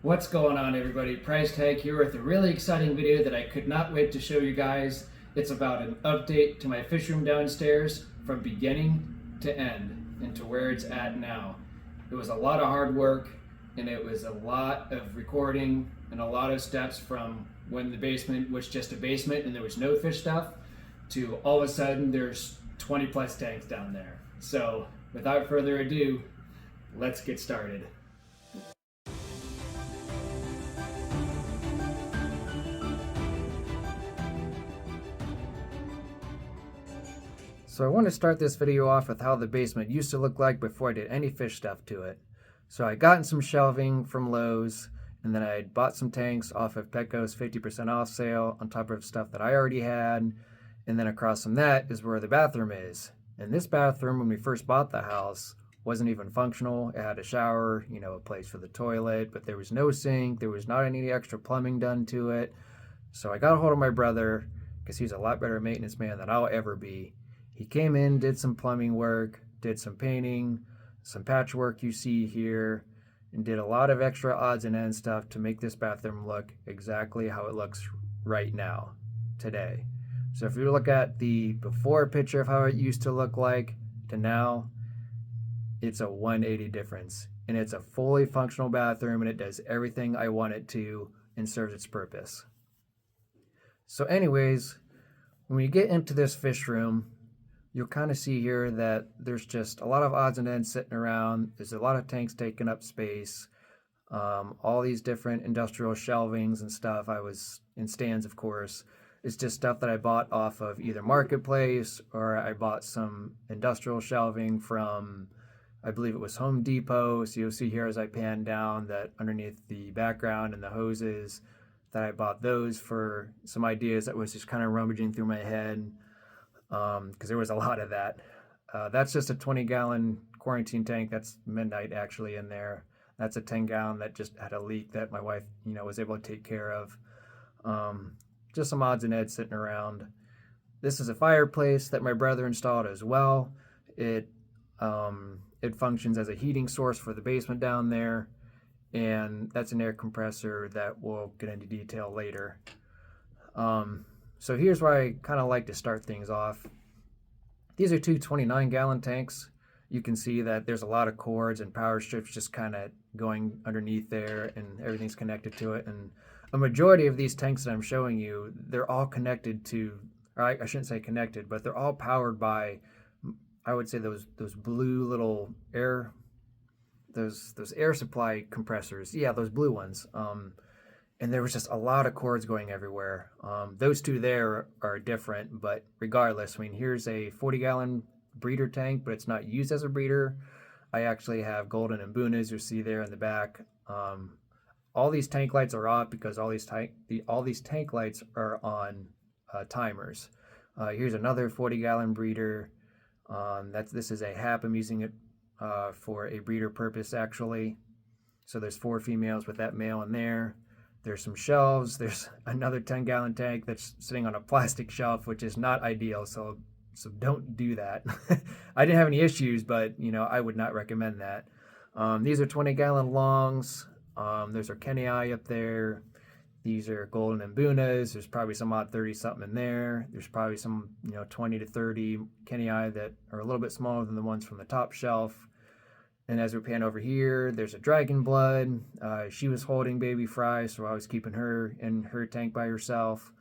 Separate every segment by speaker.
Speaker 1: What's going on, everybody? Price Tag here with a really exciting video that I could not wait to show you guys. It's about an update to my fish room downstairs from beginning to end and to where it's at now. It was a lot of hard work and it was a lot of recording and a lot of steps from when the basement was just a basement and there was no fish stuff to all of a sudden there's 20 plus tanks down there. So without further ado, let's get started. So I want to start this video off with how the basement used to look like before I did any fish stuff to it. So I gotten some shelving from Lowe's, and then I bought some tanks off of Petco's 50% off sale on top of stuff that I already had. And then across from that is where the bathroom is. And this bathroom, when we first bought the house, wasn't even functional. It had a shower, a place for the toilet, but there was no sink. There was not any extra plumbing done to it. So I got a hold of my brother, because he's a lot better maintenance man than I'll ever be. He came in, did some plumbing work, did some painting, some patchwork you see here, and did a lot of extra odds and ends stuff to make this bathroom look exactly how it looks right now, today. So if you look at the before picture of how it used to look like to now, it's a 180 difference. And it's a fully functional bathroom and it does everything I want it to and serves its purpose. So anyways, when we get into this fish room, you'll kind of see here that there's just a lot of odds and ends sitting around. There's a lot of tanks taking up space. All these different industrial shelvings and stuff. I was in stands, of course. It's just stuff that I bought off of either Marketplace or I bought some industrial shelving from, I believe it was Home Depot. So you'll see here as I pan down that underneath the background and the hoses that I bought those for some ideas that was just kind of rummaging through my head. Because there was a lot of that. That's just a 20-gallon quarantine tank. That's Midnight actually in there. That's a 10-gallon that just had a leak that my wife, was able to take care of. Just some odds and ends sitting around. This is a fireplace that my brother installed as well. It functions as a heating source for the basement down there, and that's an air compressor that we'll get into detail later. So here's where I kind of like to start things off. These are two 29-gallon tanks. You can see that there's a lot of cords and power strips just kind of going underneath there and everything's connected to it. And a majority of these tanks that I'm showing you, they're all connected to, or I shouldn't say connected, but they're all powered by, I would say those blue little air, those air supply compressors. Yeah, those blue ones. And there was just a lot of cords going everywhere. Those two there are different, but regardless, here's a 40-gallon breeder tank, but it's not used as a breeder. I actually have golden and bunas you see there in the back. All these tank lights are off because all these tank lights are on timers. Here's another 40-gallon breeder. This is a HAP. I'm using it for a breeder purpose actually. So there's 4 females with that male in there. There's some shelves. There's another 10-gallon tank that's sitting on a plastic shelf, which is not ideal. So don't do that. I didn't have any issues, but I would not recommend that. These are 20-gallon longs. There's our Kenny Eye up there. These are golden and bunas. There's probably some odd 30 something in there. There's probably some 20 to 30 Kenny Eye that are a little bit smaller than the ones from the top shelf. And as we pan over here, there's a dragon blood. She was holding baby fry, so I was keeping her in her tank by herself.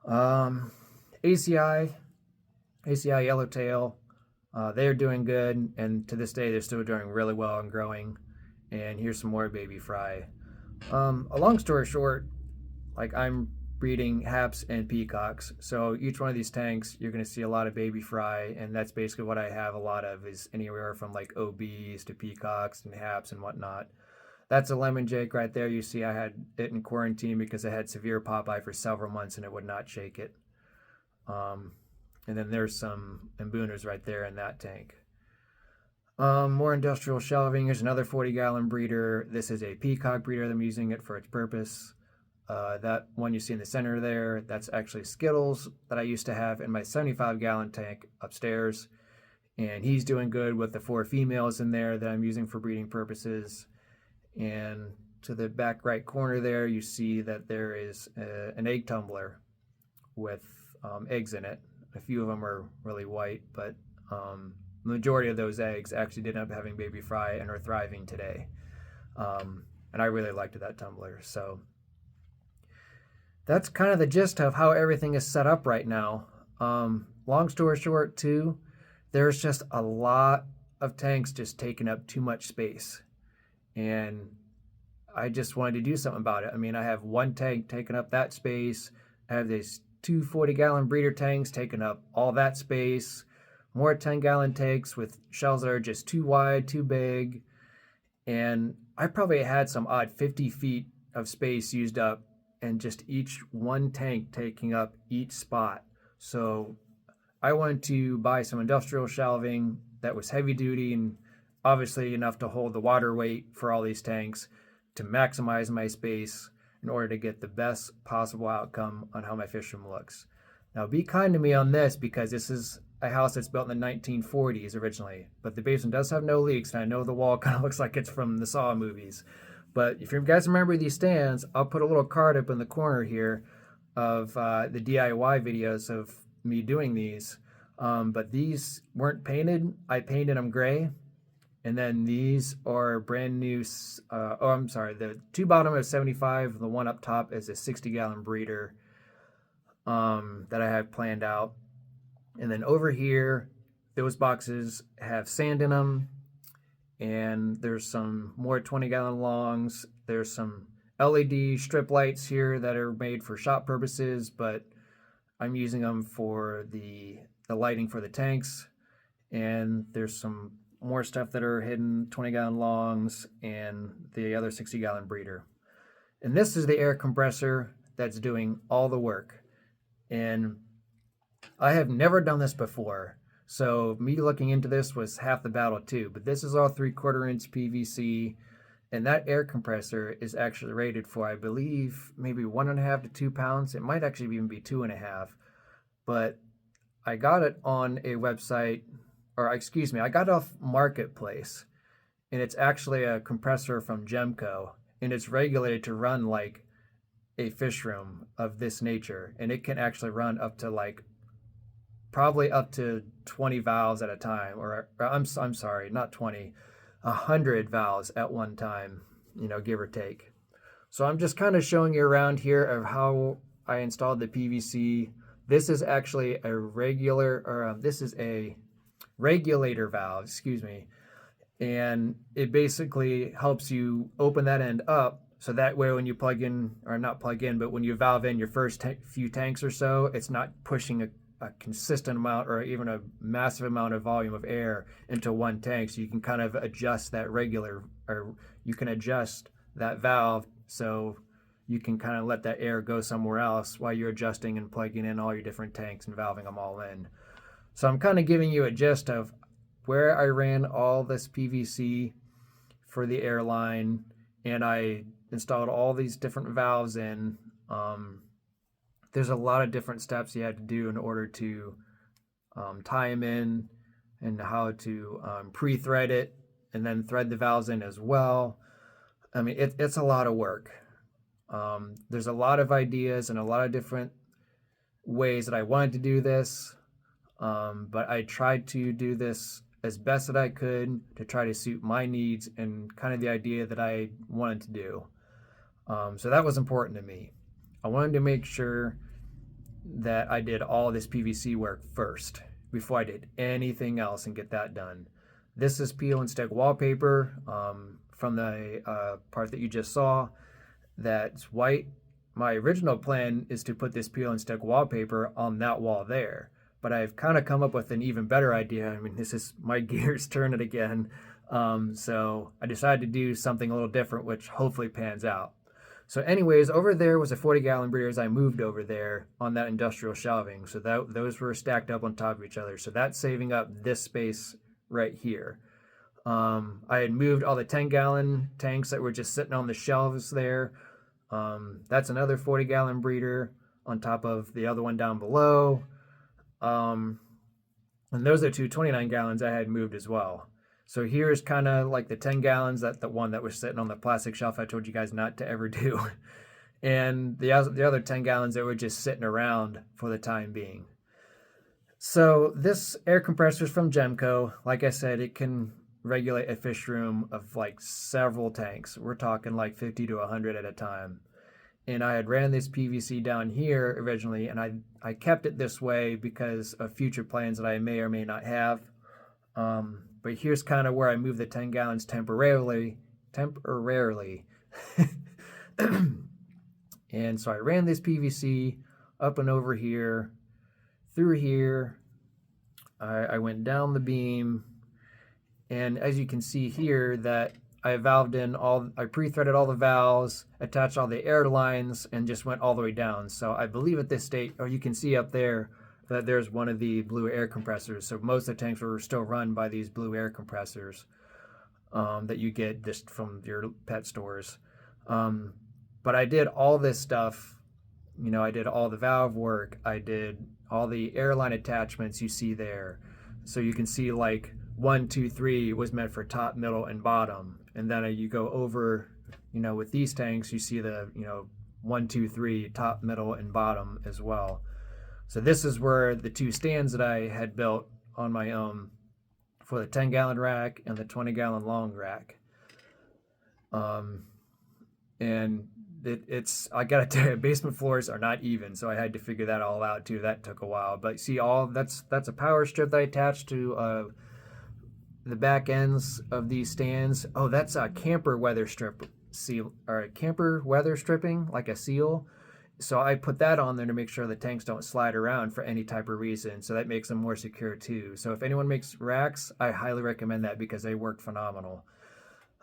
Speaker 1: ACI Yellowtail, they're doing good, and to this day they're still doing really well and growing. And here's some more baby fry. A long story short, I'm breeding haps and peacocks, so each one of these tanks you're going to see a lot of baby fry, and that's basically what I have a lot of, is anywhere from OBs to peacocks and haps and whatnot. That's a lemon jake right there. You see I had it in quarantine because I had severe popeye for several months and it would not shake it. And then there's some mbunas right there in that tank. More industrial shelving. Here's another 40-gallon breeder. This is a peacock breeder. I'm using it for its purpose. That one you see in the center there, that's actually Skittles that I used to have in my 75-gallon tank upstairs. And he's doing good with the 4 females in there that I'm using for breeding purposes. And to the back right corner there, you see that there is an egg tumbler with eggs in it. A few of them are really white, but the majority of those eggs actually did end up having baby fry and are thriving today. And I really liked that tumbler. So that's kind of the gist of how everything is set up right now. Long story short, too, there's just a lot of tanks just taking up too much space. And I just wanted to do something about it. I mean, I have one tank taking up that space. I have these two 40-gallon breeder tanks taking up all that space. More 10-gallon tanks with shells that are just too wide, too big. And I probably had some odd 50 feet of space used up, and just each one tank taking up each spot. So I wanted to buy some industrial shelving that was heavy duty and obviously enough to hold the water weight for all these tanks to maximize my space in order to get the best possible outcome on how my fish room looks. Now, be kind to me on this, because this is a house that's built in the 1940s originally, but the basement does have no leaks, and I know the wall kind of looks like it's from the Saw movies. But if you guys remember these stands, I'll put a little card up in the corner here of the DIY videos of me doing these. But these weren't painted. I painted them gray. And then these are brand new. I'm sorry. The two bottom are 75. The one up top is a 60-gallon breeder that I have planned out. And then over here, those boxes have sand in them. And there's some more 20-gallon longs. There's some LED strip lights here that are made for shop purposes, but I'm using them for the lighting for the tanks. And there's some more stuff that are hidden 20-gallon longs and the other 60-gallon breeder. And this is the air compressor that's doing all the work. And I have never done this before. So me looking into this was half the battle too, but this is all 3/4 inch PVC, and that air compressor is actually rated for, I believe, maybe 1.5 to 2 pounds. It might actually even be 2.5, but I got it on a website, or excuse me, I got it off Marketplace, and it's actually a compressor from Gemco, and it's regulated to run like a fish room of this nature, and it can actually run up to probably up to 20 valves at a time, or I'm sorry, not 20, 100 valves at one time, give or take. So I'm just kind of showing you around here of how I installed the PVC. This is actually this is a regulator valve, excuse me. And it basically helps you open that end up, so that way when you plug in, or not plug in, but when you valve in your first few tanks or so, it's not pushing a consistent amount or even a massive amount of volume of air into one tank. So you can kind of adjust that you can adjust that valve so you can kind of let that air go somewhere else while you're adjusting and plugging in all your different tanks and valving them all in. So I'm kind of giving you a gist of where I ran all this PVC for the airline, and I installed all these different valves in. There's a lot of different steps you had to do in order to tie them in, and how to pre-thread it and then thread the valves in as well. I mean, it's a lot of work. There's a lot of ideas and a lot of different ways that I wanted to do this, but I tried to do this as best that I could to try to suit my needs and kind of the idea that I wanted to do. So that was important to me. I wanted to make sure that I did all this PVC work first before I did anything else and get that done. This is peel and stick wallpaper from the part that you just saw. That's white. My original plan is to put this peel and stick wallpaper on that wall there, but I've kind of come up with an even better idea. I mean, this is my gears turning again. So I decided to do something a little different, which hopefully pans out. So anyways, over there was a 40-gallon breeder as I moved over there on that industrial shelving. So those were stacked up on top of each other. So that's saving up this space right here. I had moved all the 10-gallon tanks that were just sitting on the shelves there. That's another 40-gallon breeder on top of the other one down below. And those are two 29 gallons I had moved as well. So here's kind of like the 10 gallons, that the one that was sitting on the plastic shelf I told you guys not to ever do. And the other 10 gallons that were just sitting around for the time being. So this air compressor is from Gemco. Like I said, it can regulate a fish room of like several tanks. We're talking like 50 to 100 at a time. And I had ran this PVC down here originally, and I kept it this way because of future plans that I may or may not have. But here's kind of where I moved the 10 gallons temporarily. And so I ran this PVC up and over here, through here. I went down the beam, and as you can see here, that I pre-threaded all the valves, attached all the air lines, and just went all the way down. So I believe at this state, or you can see up there, that there's one of the blue air compressors. So most of the tanks were still run by these blue air compressors that you get just from your pet stores. But I did all this stuff. I did all the valve work. I did all the airline attachments you see there. So you can see like 1, 2, 3 was meant for top, middle, and bottom. And then you go over, with these tanks, you see the, 1, 2, 3, top, middle, and bottom as well. So this is where the 2 stands that I had built on my own for the 10-gallon rack and the 20-gallon long rack. And it's I gotta tell you, basement floors are not even, so I had to figure that all out too. That took a while. But see, that's a power strip that I attached to the back ends of these stands. Oh, that's a camper weather strip seal, or a camper weather stripping, like a seal. So I put that on there to make sure the tanks don't slide around for any type of reason. So that makes them more secure too. So if anyone makes racks, I highly recommend that because they work phenomenal.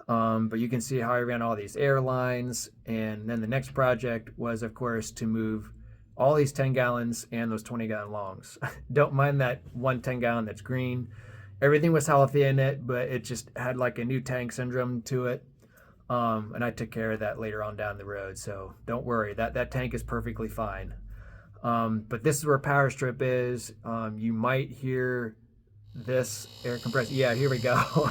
Speaker 1: But you can see how I ran all these airlines. And then the next project was, of course, to move all these 10 gallons and those 20-gallon longs. Don't mind that one 10-gallon that's green. Everything was healthy in it, but it just had like a new tank syndrome to it. And I took care of that later on down the road. So don't worry, that tank is perfectly fine. But this is where power strip is. You might hear this air compressor. Yeah, here we go.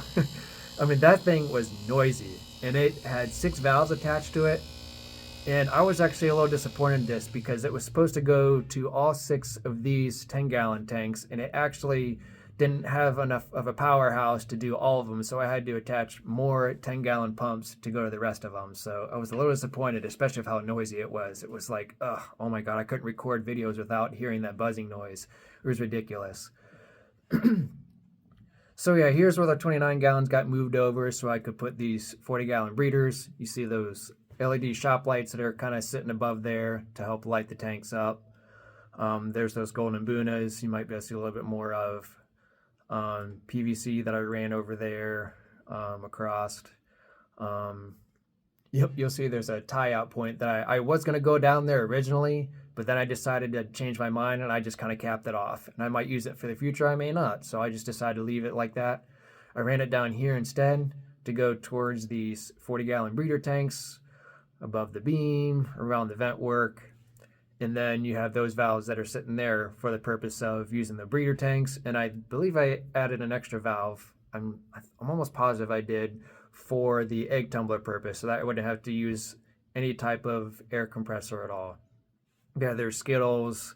Speaker 1: I mean, that thing was noisy, and it had 6 valves attached to it. And I was actually a little disappointed in this because it was supposed to go to all 6 of these 10-gallon tanks, and it actually didn't have enough of a powerhouse to do all of them. So I had to attach more 10-gallon pumps to go to the rest of them. So I was a little disappointed, especially with how noisy it was. It was like, oh my God, I couldn't record videos without hearing that buzzing noise. It was ridiculous. So yeah, here's where the 29 gallons got moved over so I could put these 40-gallon breeders. You see those LED shop lights that are kind of sitting above there to help light the tanks up. There's those golden bunas you might be able to see a little bit more of. PVC that I ran over there across. You'll see there's a tie-out point that I was going to go down there originally, but then I decided to change my mind and I just kind of capped it off. And I might use it for the future, I may not. So I just decided to leave it like that. I ran it down here instead to go towards these 40-gallon breeder tanks above the beam, around the vent work. And then you have those valves that are sitting there for the purpose of using the breeder tanks. And I believe I added an extra valve. I'm almost positive I did, for the egg tumbler purpose, so that I wouldn't have to use any type of air compressor at all. Yeah, there's Skittles,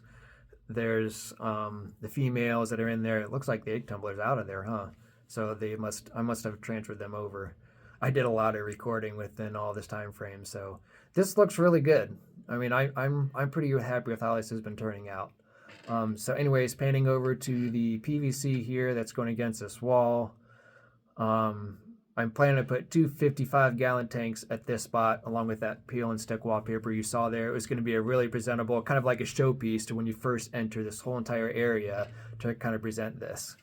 Speaker 1: there's the females that are in there. It looks like the egg tumbler's out of there, huh? So I must have transferred them over. I did a lot of recording within all this time frame, so this looks really good. I mean, I'm pretty happy with how this has been turning out. So anyways, panning over to the PVC here that's going against this wall. I'm planning to put 2 55-gallon tanks at this spot, along with that peel and stick wallpaper you saw there. It was going to be a really presentable, kind of like a showpiece to when you first enter this whole entire area to kind of present this.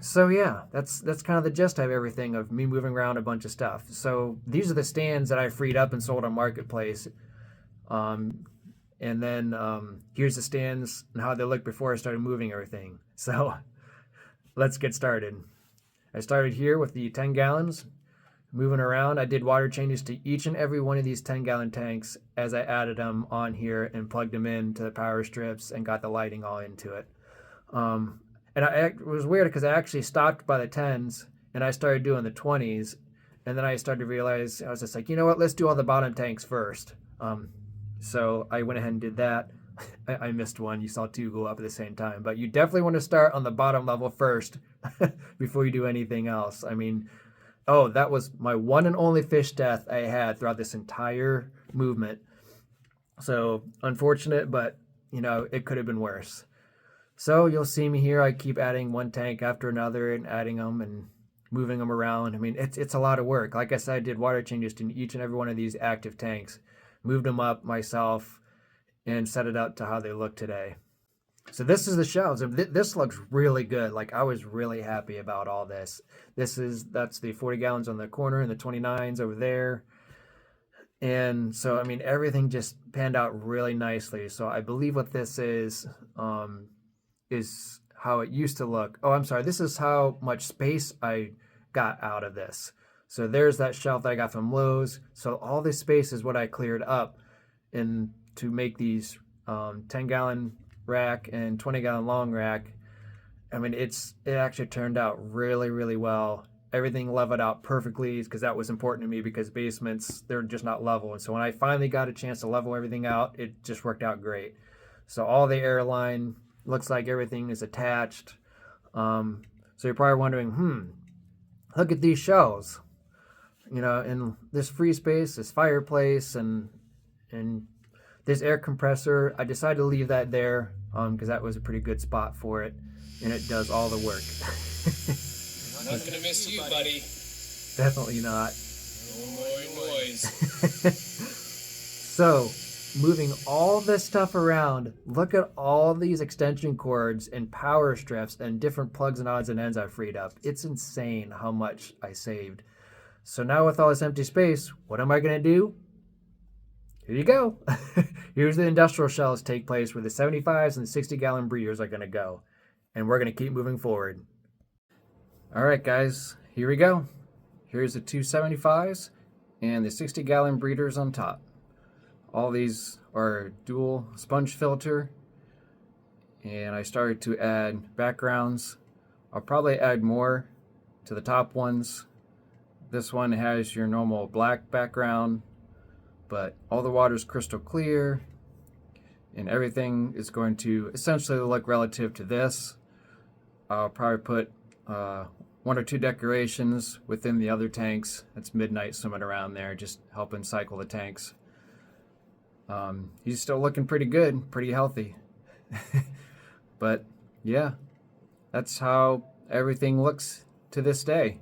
Speaker 1: So yeah, that's kind of the gist of everything, of me moving around a bunch of stuff. So these are the stands that I freed up and sold on Marketplace. And then here's the stands and how they looked before I started moving everything. So let's get started. I started here with the 10 gallons, moving around. I did water changes to each and every one of these 10-gallon tanks as I added them on here and plugged them into the power strips and got the lighting all into it. And And it was weird because I actually stopped by the 10s and I started doing the 20s. And then I started to realize, I was just like, you know what, let's do all the bottom tanks first. So I went ahead and did that. I missed one. You saw two go up at the same time. But you definitely want to start on the bottom level first before you do anything else. I mean, oh, that was my one and only fish death I had throughout this entire movement. So unfortunate, but you know, it could have been worse. So you'll see me here. I keep adding one tank after another and adding them and moving them around. I mean, it's a lot of work. Like I said, I did water changes to each and every one of these active tanks, moved them up myself, and set it up to how they look today. So this is the shelves, and this looks really good. Like I was really happy about all this. That's the 40 gallons on the corner and the 29s over there. And so, I mean, everything just panned out really nicely. So I believe what this is how it used to look. Oh, I'm sorry. This is how much space I got out of this. So there's that shelf that I got from Lowe's. So all this space is what I cleared up in to make these 10-gallon rack and 20-gallon long rack. I mean, it actually turned out really, really well. Everything leveled out perfectly because that was important to me because basements, they're just not level. And so when I finally got a chance to level everything out, it just worked out great. So all the airline looks like everything is attached. So you're probably wondering, look at these shelves. You know, in this free space, this fireplace, and this air compressor, I decided to leave that there because that was a pretty good spot for it, and it does all the work.
Speaker 2: Not gonna miss you, buddy.
Speaker 1: Definitely not.
Speaker 2: No more noise.
Speaker 1: So, moving all this stuff around, look at all these extension cords and power strips and different plugs and odds and ends I freed up. It's insane how much I saved. So now with all this empty space, what am I going to do? Here you go. Here's the industrial shelves take place where the 75s and the 60-gallon breeders are going to go. And we're going to keep moving forward. All right, guys, here we go. Here's the 275s and the 60-gallon breeders on top. All these are dual sponge filter, and I started to add backgrounds. I'll probably add more to the top ones. This one has your normal black background, but all the water is crystal clear, and everything is going to essentially look relative to this. I'll probably put one or two decorations within the other tanks. It's midnight swimming around there, just helping cycle the tanks. He's still looking pretty good, pretty healthy. But yeah, that's how everything looks to this day.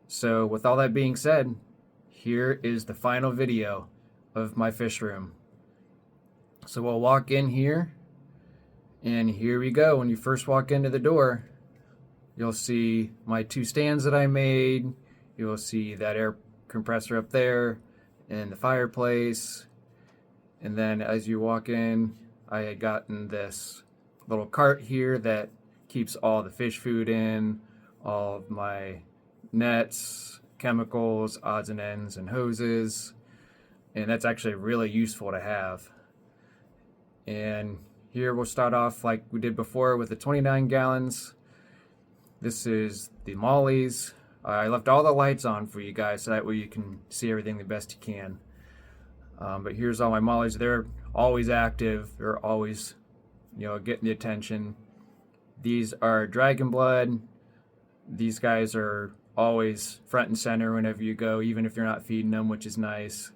Speaker 1: So with all that being said, here is the final video of my fish room. So we'll walk in here, and here we go. When you first walk into the door, you'll see my two stands that I made. You'll see that air compressor up there and the fireplace. And then as you walk in, I had gotten this little cart here that keeps all the fish food in, all of my nets, chemicals, odds and ends, and hoses. And that's actually really useful to have. And here we'll start off like we did before with the 29 gallons. This is the mollies. I left all the lights on for you guys so that way you can see everything the best you can. But here's all my mollies. They're always active. They're always, getting the attention. These are Dragon Blood. These guys are always front and center whenever you go, even if you're not feeding them, which is nice.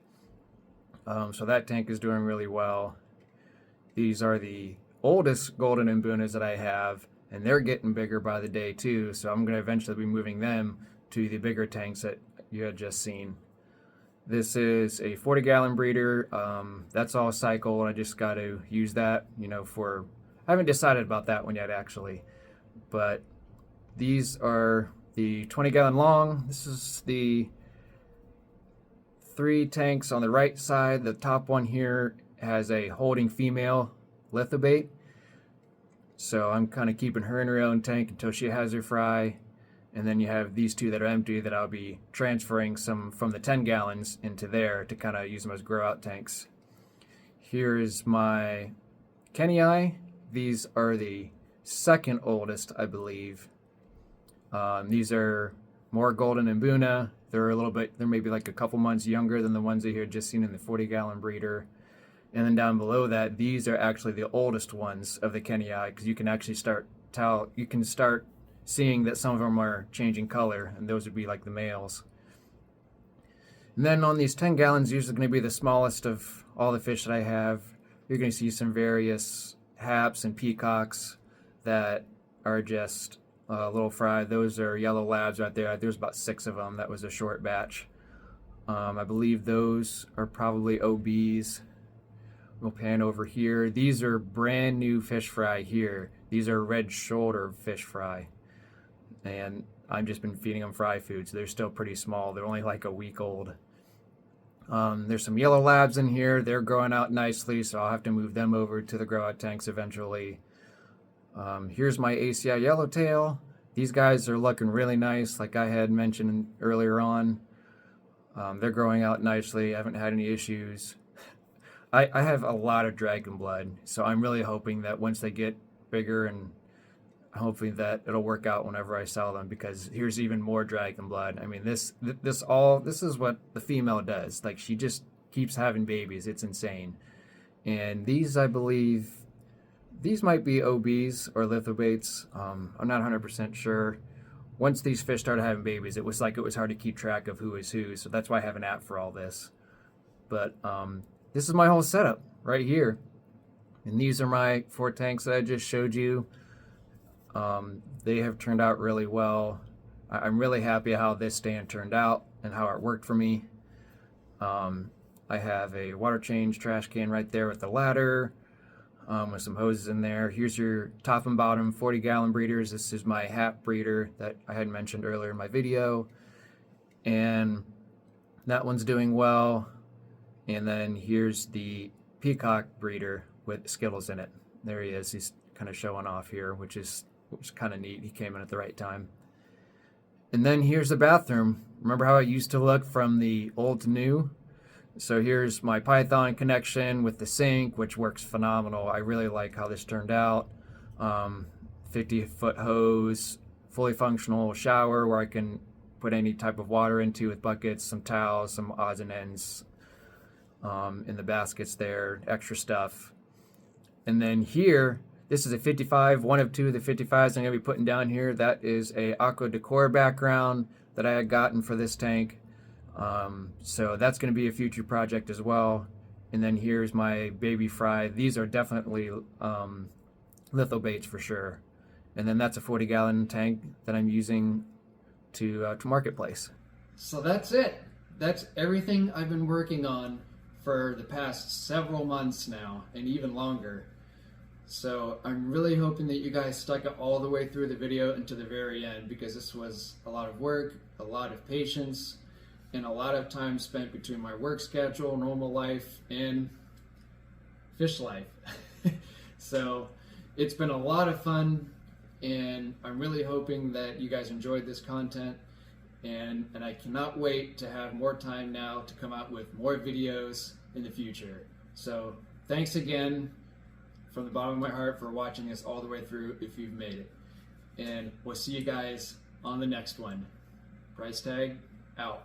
Speaker 1: So that tank is doing really well. These are the oldest golden imbunas that I have, and they're getting bigger by the day too. So I'm going to eventually be moving them to the bigger tanks that you had just seen. This is a 40-gallon breeder. That's all cycle. I just got to use that, for... I haven't decided about that one yet, actually. But these are the 20-gallon long. This is the 3 tanks on the right side. The top one here has a holding female lithobate. So I'm kind of keeping her in her own tank until she has her fry. And then you have these 2 that are empty that I'll be transferring some from the 10 gallons into there to kind of use them as grow out tanks. Here is my Kenny Eye. These are the second oldest, I believe. These are more golden and Buna. They're maybe like a couple months younger than the ones that you had just seen in the 40-gallon breeder. And then down below that, these are actually the oldest ones of the Kenii, because you can actually start seeing that some of them are changing color, and those would be like the males. And then on these 10 gallons, usually going to be the smallest of all the fish that I have. You're going to see some various haps and peacocks that are just a little fried. Those are yellow labs right there. There's about 6 of them. That was a short batch. I believe those are probably OBs. We'll pan over here. These are brand new fish fry here. These are red shoulder fish fry. And I've just been feeding them fry food, so they're still pretty small. They're only like a week old. There's some yellow labs in here. They're growing out nicely, so I'll have to move them over to the grow out tanks eventually. Here's my ACI yellowtail. These guys are looking really nice, like I had mentioned earlier on. They're growing out nicely. I haven't had any issues. I have a lot of dragon blood, so I'm really hoping that once they get bigger, and hopefully that it'll work out whenever I sell them, because here's even more dragon blood. I mean, this is what the female does. Like, she just keeps having babies. It's insane. And these, I believe, these might be OBs or lithobates. I'm not 100% sure. Once these fish started having babies, it was hard to keep track of who is who. So that's why I have an app for all this. But this is my whole setup right here. And these are my 4 tanks that I just showed you. They have turned out really well. I'm really happy how this stand turned out and how it worked for me. I have a water change trash can right there with the ladder, with some hoses in there. Here's your top and bottom 40-gallon breeders. This is my hap breeder that I had mentioned earlier in my video. And that one's doing well. And then here's the peacock breeder with Skittles in it. There he is. He's kind of showing off here, which is kind of neat. He came in at the right time. And then here's the bathroom. Remember how it used to look from the old to new? So here's my Python connection with the sink, which works phenomenal. I really like how this turned out. 50-foot hose, fully functional shower where I can put any type of water into with buckets, some towels, some odds and ends in the baskets there, extra stuff. And then here, this is a 55, one of 2 of the 55s I'm going to be putting down here. That is a aqua decor background that I had gotten for this tank. So that's going to be a future project as well. And then here's my baby fry. These are definitely lithobates for sure. And then that's a 40-gallon tank that I'm using to marketplace. So that's it. That's everything I've been working on for the past several months now, and even longer. So I'm really hoping that you guys stuck it all the way through the video and to the very end, because this was a lot of work, a lot of patience, and a lot of time spent between my work schedule, normal life, and fish life. So it's been a lot of fun, and I'm really hoping that you guys enjoyed this content, and I cannot wait to have more time now to come out with more videos in the future. So thanks again from the bottom of my heart for watching this all the way through, if you've made it. And we'll see you guys on the next one. Price tag out.